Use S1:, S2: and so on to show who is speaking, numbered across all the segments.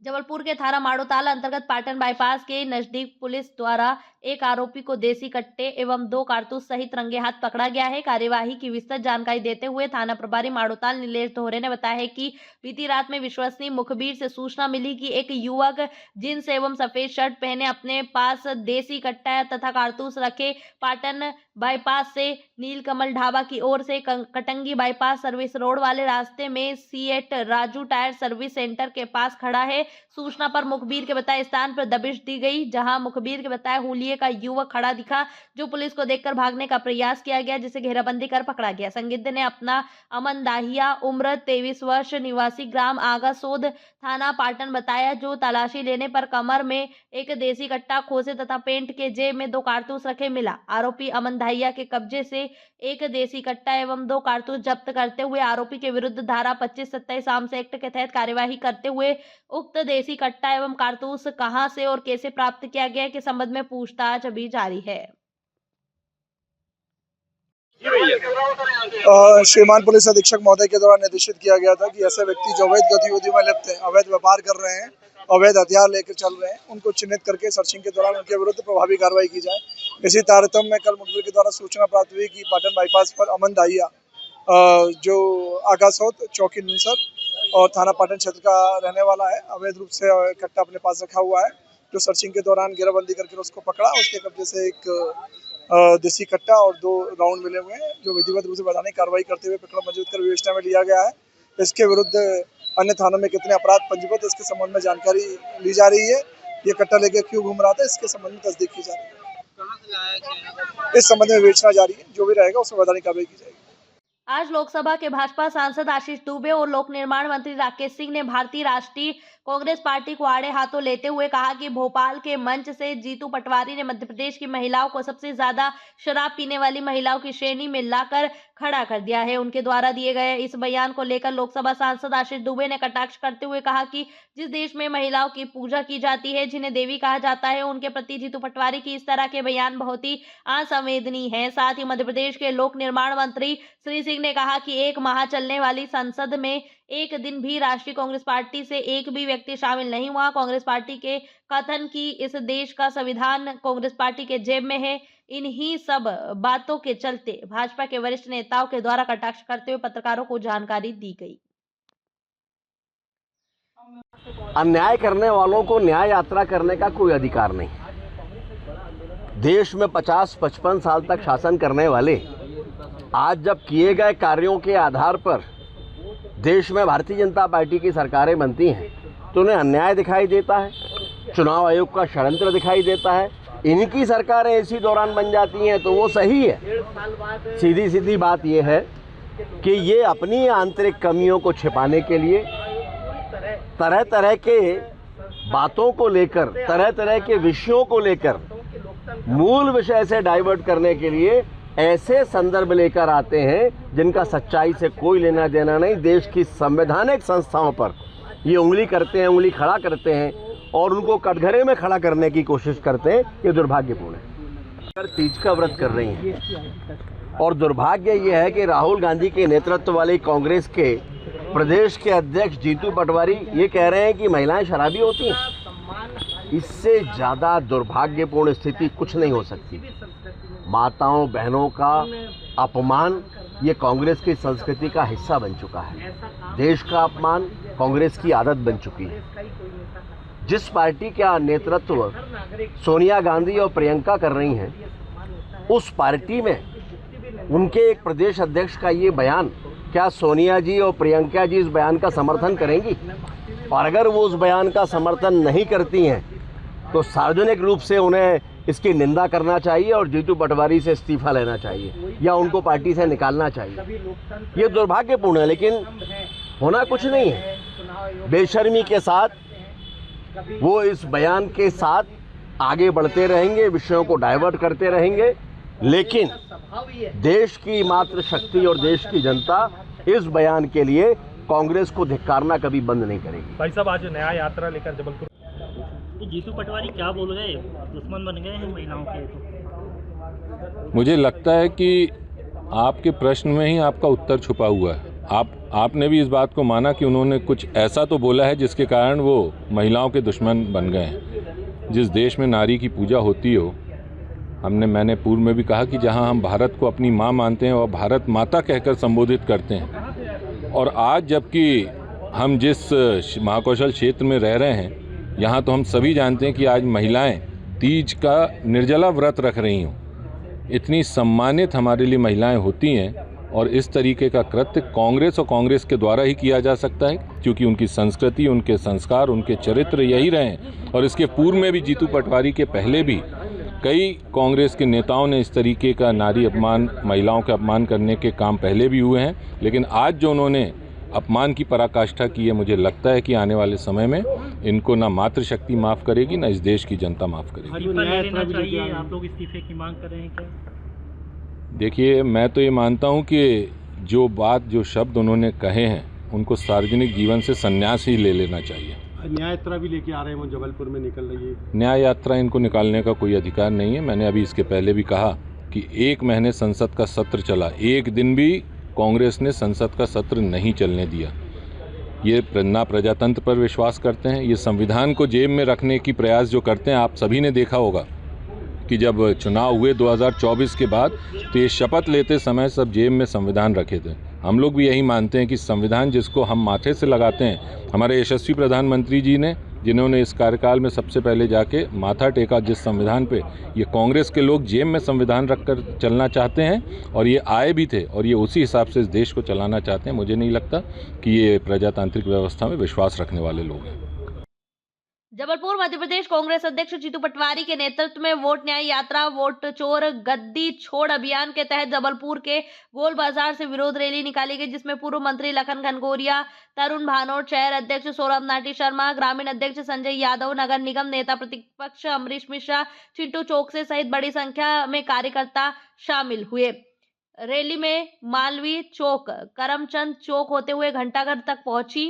S1: जबलपुर के थाना माड़ोताल अंतर्गत पाटन बाईपास के नजदीक पुलिस द्वारा एक आरोपी को देसी कट्टे एवं 2 कारतूस सहित रंगे हाथ पकड़ा गया है। कार्यवाही की विस्तृत जानकारी देते हुए थाना प्रभारी माड़ोताल नीलेश दोहरे ने बताया है कि बीती रात में विश्वसनीय मुखबिर से सूचना मिली कि एक युवक जींस एवं सफेद शर्ट पहने अपने पास देसी कट्टा तथा कारतूस रखे पाटन बाईपास से नीलकमल ढाबा की ओर से कटंगी बाईपास सर्विस रोड वाले रास्ते में CEAT Raju tyre service centre के पास खड़ा है। सूचना पर मुखबिर के बताए स्थान पर दबिश दी गई, जहां मुखबिर के बताए हुलिये का युवक खड़ा दिखा, जो पुलिस को देखकर भागने का प्रयास किया गया, जिसे घेराबंदी कर पकड़ा गया। संदिग्ध ने अपना अमन दाहिया उम्र 23 वर्ष निवासी ग्राम आगासोद थाना पाटन बताया, जो तलाशी लेने पर कमर में एक देसी कट्टा खोसे तथा पेंट के जेब में 2 कारतूस रखे मिला। आरोपी अमन दाहिया के कब्जे से एक देसी कट्टा एवं 2 कारतूस जब्त करते हुए आरोपी के विरुद्ध धारा 25-27 आर्म्स एक्ट के तहत कार्यवाही करते हुए उक्त देसी कट्टा एवं कारतूस कहां से और कैसे प्राप्त किया गया के संबंध में पूछताछ अभी जारी है।
S2: श्रीमान पुलिस अधीक्षक महोदय के द्वारा निर्देशित किया गया था कि ऐसे व्यक्ति जो अवैध गतिविधियों में लिप्त हैं, अवैध व्यापार कर रहे हैं, अवैध हथियार लेकर चल रहे हैं, उनको चिन्हित करके सर्चिंग के दौरान उनके विरुद्ध प्रभावी कार्रवाई की जाए। इसी तारतम्य में कल मुखबिर के द्वारा सूचना प्राप्त हुई कि पाटन बाईपास पर अमन दाहिया जो आगासोद चौकी नुनसर और थाना पाटन क्षेत्र का रहने वाला है, अवैध रूप से कट्टा अपने पास रखा हुआ है, जो सर्चिंग के दौरान घेराबंदी करके उसको पकड़ा। उसके कब्जे से एक देसी कट्टा और 2 राउंड मिले हुए हैं, जो विधिवत रूप से वैधानिक कार्रवाई करते हुए प्रकरण मौजूद कर विवेचना में लिया गया है। इसके विरुद्ध अन्य थानों में कितने अपराध पंजीबद्ध, इसके संबंध में जानकारी ली जा रही है। ये कट्टा लेके क्यों घूम रहा था, इसके संबंध में तस्दीक की जा रही है। इस संबंध में विवेचना जारी है, जो भी रहेगा उसमें वैधानिक कार्रवाई की जाएगी।
S1: आज लोकसभा के भाजपा सांसद आशीष दुबे और लोक निर्माण मंत्री राकेश सिंह ने भारतीय राष्ट्रीय कांग्रेस पार्टी को आड़े हाथों लेते हुए कहा कि भोपाल के मंच से जीतू पटवारी ने मध्य प्रदेश की महिलाओं को सबसे ज्यादा शराब पीने वाली महिलाओं की श्रेणी में लाकर खड़ा कर दिया है। उनके द्वारा दिए गए इस बयान को लेकर लोकसभा सांसद आशीष दुबे ने कटाक्ष करते हुए कहा कि जिस देश में महिलाओं की पूजा की जाती है, जिन्हें देवी कहा जाता है, उनके प्रति जीतू पटवारी की इस तरह के बयान बहुत ही असंवेदनीय है। साथ ही मध्य प्रदेश के लोक निर्माण मंत्री श्री सिंह ने कहा कि 1 माह चलने वाली संसद में एक दिन भी राष्ट्रीय कांग्रेस पार्टी से एक भी व्यक्ति शामिल नहीं हुआ। कांग्रेस पार्टी के कथन की इस देश का संविधान कांग्रेस पार्टी के जेब में है। इन्हीं सब बातों के चलते भाजपा के वरिष्ठ नेताओं के द्वारा कटाक्ष करते हुए पत्रकारों को जानकारी दी गई।
S3: अन्याय करने वालों को न्याय यात्रा करने का कोई अधिकार नहीं। देश में 50-55 साल तक शासन करने वाले आज जब किए गए कार्यों के आधार पर देश में भारतीय जनता पार्टी की सरकारें बनती हैं, तो उन्हें अन्याय दिखाई देता है, चुनाव आयोग का षड्यंत्र दिखाई देता है। इनकी सरकारें इसी दौरान बन जाती हैं, तो वो सही है। सीधी सीधी बात यह है कि ये अपनी आंतरिक कमियों को छिपाने के लिए तरह तरह के बातों को लेकर, तरह तरह के विषयों को लेकर मूल विषय से डाइवर्ट करने के लिए ऐसे संदर्भ लेकर आते हैं जिनका सच्चाई से कोई लेना देना नहीं। देश की संवैधानिक संस्थाओं पर ये उंगली करते हैं, उंगली खड़ा करते हैं और उनको कटघरे में खड़ा करने की कोशिश करते हैं। ये दुर्भाग्यपूर्ण है। अगर तीज का व्रत कर रही हैं और दुर्भाग्य ये है कि राहुल गांधी के नेतृत्व वाली कांग्रेस के प्रदेश के अध्यक्ष जीतू पटवारी ये कह रहे हैं कि महिलाएं शराबी होती हैं। इससे ज़्यादा दुर्भाग्यपूर्ण स्थिति कुछ नहीं हो सकती। माताओं बहनों का अपमान ये कांग्रेस की संस्कृति का हिस्सा बन चुका है। देश का अपमान कांग्रेस की आदत बन चुकी है। जिस पार्टी का नेतृत्व सोनिया गांधी और प्रियंका कर रही हैं, उस पार्टी में उनके एक प्रदेश अध्यक्ष का ये बयान, क्या सोनिया जी और प्रियंका जी इस बयान का समर्थन करेंगी? और अगर वो उस बयान का समर्थन नहीं करती हैं तो सार्वजनिक रूप से उन्हें इसकी निंदा करना चाहिए और जीतू पटवारी से इस्तीफा लेना चाहिए या उनको पार्टी से निकालना चाहिए। ये दुर्भाग्यपूर्ण है, लेकिन होना कुछ नहीं है। बेशर्मी के साथ वो इस बयान के साथ आगे बढ़ते रहेंगे, विषयों को डाइवर्ट करते रहेंगे, लेकिन देश की मातृशक्ति और देश की जनता इस बयान के लिए कांग्रेस को धिक्कारना कभी बंद नहीं करेगी।
S4: भाई साहब, आज न्याय यात्रा लेकर जबलपुर
S5: जीतू पटवारी क्या बोल गए? दुश्मन बन गए हैं महिलाओं के?
S6: मुझे लगता है कि आपके प्रश्न में ही आपका उत्तर छुपा हुआ है। आपने भी इस बात को माना कि उन्होंने कुछ ऐसा तो बोला है जिसके कारण वो महिलाओं के दुश्मन बन गए हैं। जिस देश में नारी की पूजा होती हो, मैंने पूर्व में भी कहा कि जहां हम भारत को अपनी माँ मानते हैं और भारत माता कहकर संबोधित करते हैं, और आज जबकि हम जिस महाकौशल क्षेत्र में रह रहे हैं, यहाँ तो हम सभी जानते हैं कि आज महिलाएं तीज का निर्जला व्रत रख रही हों। इतनी सम्मानित हमारे लिए महिलाएं होती हैं, और इस तरीके का कृत्य कांग्रेस और कांग्रेस के द्वारा ही किया जा सकता है, क्योंकि उनकी संस्कृति, उनके संस्कार, उनके चरित्र यही रहे हैं। और इसके पूर्व में भी जीतू पटवारी के पहले भी कई कांग्रेस के नेताओं ने इस तरीके का नारी अपमान, महिलाओं का अपमान करने के काम पहले भी हुए हैं। लेकिन आज जो उन्होंने अपमान की पराकाष्ठा की है, मुझे लगता है कि आने वाले समय में इनको ना मातृशक्ति माफ़ करेगी, ना इस देश की जनता माफ़ करेगी।
S5: आप लोग इस्तीफे की मांग कर रहे हैं क्या?
S6: देखिए, मैं तो ये मानता हूँ कि जो बात, जो शब्द उन्होंने कहे हैं, उनको सार्वजनिक जीवन से संन्यास ही ले लेना चाहिए।
S7: न्याय यात्रा भी लेके आ रहे हैं, वो जबलपुर में निकल रही है।
S6: न्याय यात्रा इनको निकालने का कोई अधिकार नहीं है। मैंने अभी इसके पहले भी कहा कि 1 महीने संसद का सत्र चला, एक दिन भी कांग्रेस ने संसद का सत्र नहीं चलने दिया। ये ना प्रजातंत्र पर विश्वास करते हैं, ये संविधान को जेब में रखने की प्रयास जो करते हैं। आप सभी ने देखा होगा कि जब चुनाव हुए 2024 के बाद, तो ये शपथ लेते समय सब जेब में संविधान रखे थे। हम लोग भी यही मानते हैं कि संविधान जिसको हम माथे से लगाते हैं, हमारे यशस्वी प्रधानमंत्री जी ने, जिन्होंने इस कार्यकाल में सबसे पहले जाके माथा टेका जिस संविधान पे, ये कांग्रेस के लोग जेब में संविधान रखकर चलना चाहते हैं, और ये आए भी थे, और ये उसी हिसाब से इस देश को चलाना चाहते हैं। मुझे नहीं लगता कि ये प्रजातांत्रिक व्यवस्था में विश्वास रखने वाले लोग हैं।
S1: जबलपुर मध्य प्रदेश कांग्रेस अध्यक्ष जीतू पटवारी के नेतृत्व में वोट न्याय यात्रा, वोट चोर गद्दी छोड़ अभियान के तहत जबलपुर के गोल बाजार से विरोध रैली निकाली गई, जिसमें पूर्व मंत्री लखन घनघोरिया, तरुण भानोट, शहर अध्यक्ष सौरभ नाटी शर्मा, ग्रामीण अध्यक्ष संजय यादव, नगर निगम नेता प्रतिपक्ष अमरीश मिश्रा, चिंटू चौकसे सहित बड़ी संख्या में कार्यकर्ता शामिल हुए। रैली में मालवीय चौक, करमचंद चौक होते हुए घंटाघर तक पहुंची,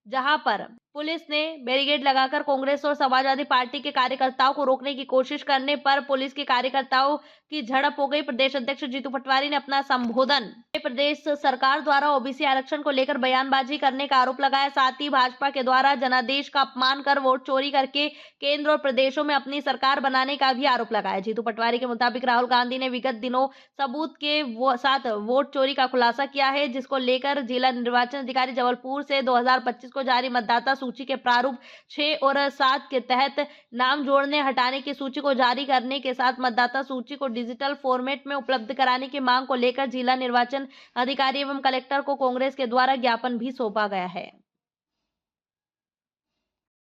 S1: जहां पर पुलिस ने बैरिकेड लगाकर कांग्रेस और समाजवादी पार्टी के कार्यकर्ताओं को रोकने की कोशिश करने पर पुलिस के कार्यकर्ताओं की झड़प हो गई। प्रदेश अध्यक्ष जीतू पटवारी ने अपना संबोधन प्रदेश सरकार द्वारा ओबीसी आरक्षण को लेकर बयानबाजी करने का आरोप लगाया। साथ ही भाजपा के द्वारा जनादेश का अपमान कर वोट चोरी करके केंद्र और प्रदेशों में अपनी सरकार बनाने का भी आरोप लगाया। जीतू पटवारी के मुताबिक राहुल गांधी ने विगत दिनों सबूत के साथ वोट चोरी का खुलासा किया है, जिसको लेकर जिला निर्वाचन अधिकारी जबलपुर से 2025 को जारी मतदाता सूची के प्रारूप 6 और 7 के तहत नाम जोड़ने हटाने की सूची को जारी करने के साथ मतदाता सूची को डिजिटल फॉर्मेट में उपलब्ध कराने की मांग को लेकर जिला निर्वाचन अधिकारी एवं कलेक्टर को कांग्रेस के द्वारा ज्ञापन भी सौंपा गया है।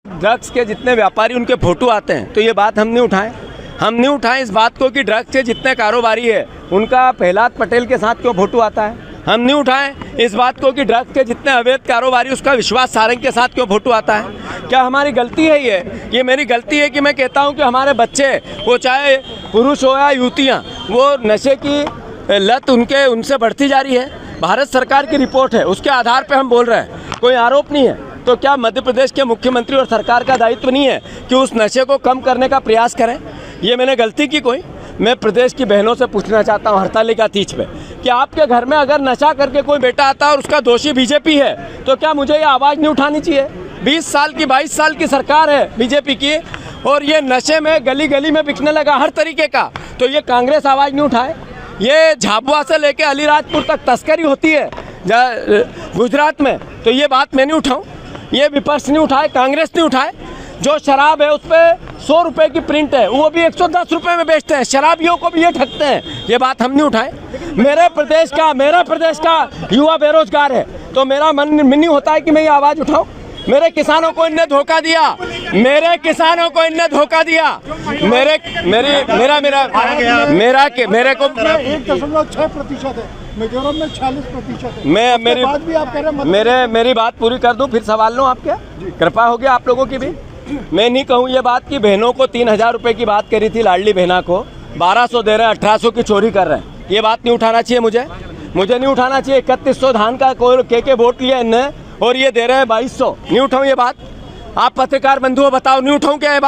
S8: ड्रग्स के जितने व्यापारी उनके फोटो आते हैं, तो ये बात हम नहीं उठाए इस बात को कि ड्रग्स के जितने कारोबारी है उनका प्रहलाद पटेल के साथ क्यों फोटो आता है। हम नहीं उठाए इस बात को कि ड्रग्स के जितने अवैध कारोबारी उसका विश्वास सारंग के साथ क्यों फोटो आता है। क्या हमारी गलती है ये मेरी गलती है कि मैं कहता हूं कि हमारे बच्चे, वो चाहे पुरुष हो या युवतियां, वो नशे की लत उनसे बढ़ती जा रही है। भारत सरकार की रिपोर्ट है, उसके आधार पर हम बोल रहे हैं, कोई आरोप नहीं है। तो क्या मध्य प्रदेश के मुख्यमंत्री और सरकार का दायित्व नहीं है कि उस नशे को कम करने का प्रयास करें। ये मैंने गलती की कोई? मैं प्रदेश की बहनों से पूछना चाहता हूँ हड़तालिका तीज पे कि आपके घर में अगर नशा करके कोई बेटा आता है और उसका दोषी बीजेपी है, तो क्या मुझे ये आवाज़ नहीं उठानी चाहिए? 20 साल की 22 साल की सरकार है बीजेपी की, और ये नशे में गली गली में बिकने लगा हर तरीके का, तो ये कांग्रेस आवाज़ नहीं उठाए? ये झाबुआ से लेके अलीराजपुर तक तस्करी होती है गुजरात में, तो ये बात मैं नहीं उठाऊँ? ये विपक्ष नहीं उठाए, कांग्रेस नहीं उठाए? जो शराब है उस पर 100 रुपये की प्रिंट है, वो भी 110 रुपये में बेचते हैं, शराबियों को भी ये ठगते हैं, ये बात हम नहीं उठाए? मेरा प्रदेश का युवा बेरोजगार है, तो मेरा मन नहीं होता है कि मैं ये आवाज़ उठाऊं? मेरे किसानों को इनने धोखा दिया, मेरे को
S7: 1.6% है, मिजोरम में 40% है।
S8: मेरी बात पूरी कर दूं, फिर सवाल लो आपके। कृपा होगी आप लोगों की भी। मैं नहीं कहूँ ये बात कि बहनों को 3000 रुपये की बात करी थी, लाडली बहना को 1200 दे रहे हैं, 1800 की चोरी कर रहे हैं। ये बात नहीं उठाना चाहिए मुझे नहीं उठाना चाहिए। 3100 धान का के वोट लिया इनने, और ये दे रहे हैं 2200। नहीं उठाऊँ ये बात? आप पत्रकार बंधुओं बताओ, नहीं उठाऊँ क्या ये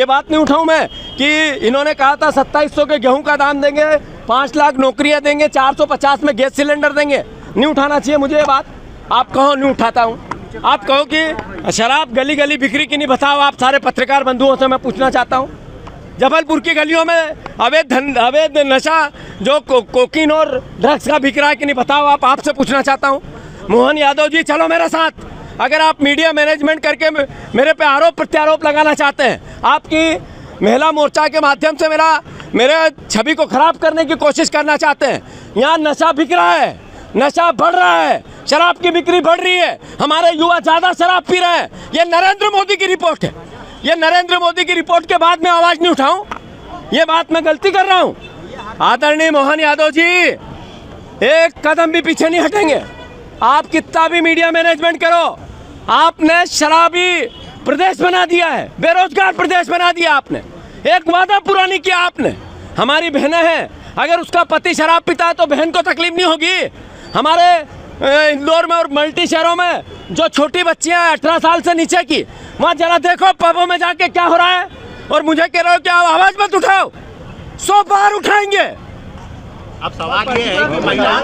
S8: बात नहीं उठाऊँ मैं कि इन्होंने कहा था 2700 के गेहूं का दाम देंगे, 5 लाख नौकरियां देंगे, 450 में गैस सिलेंडर देंगे। नहीं उठाना चाहिए मुझे ये बात? आप कहो, नहीं उठाता हूँ। आप कहो कि शराब गली गली बिक्री की नहीं, बताओ आप सारे पत्रकार बंधुओं से मैं पूछना चाहता हूँ। जबलपुर की गलियों में अवैध नशा जो कोकीन और ड्रग्स का बिक रहा है कि नहीं, बताओ आप, आपसे पूछना चाहता हूँ। मोहन यादव जी चलो मेरे साथ, अगर आप मीडिया मैनेजमेंट करके मेरे पे आरोप प्रत्यारोप लगाना चाहते हैं, आपकी महिला मोर्चा के माध्यम से मेरे छवि को खराब करने की कोशिश करना चाहते हैं। यहाँ नशा बिक रहा है, नशा बढ़ रहा है, शराब की बिक्री बढ़ रही है, हमारे युवा ज़्यादा शराब पी रहे हैं। ये नरेंद्र मोदी की रिपोर्ट है। ये नरेंद्र मोदी की रिपोर्ट के बाद मैं आवाज़ नहीं उठाऊं, ये बात मैं गलती कर रहा हूं। आदरणीय मोहन यादव जी एक कदम भी पीछे नहीं हटेंगे। आप कितना भी मीडिया मैनेजमेंट करो, आपने शराबी प्रदेश बना दिया है, बेरोजगार प्रदेश बना दिया आपने। एक वादा पूरा नहीं किया आपने। हमारी बहनें हैं, अगर उसका पति शराब पीता है तो बहन को तकलीफ नहीं होगी। हमारे इंदौर में और मल्टी शहरों में जो छोटी बच्चियां हैं 18 साल से नीचे की, वहाँ जरा देखो पबों में जाके क्या हो रहा है, और मुझे कह रहे हो कि आप आवाज़ मत उठाओ। 100 बार उठाएंगे।
S5: अब सवाल ये है कि महिलाओं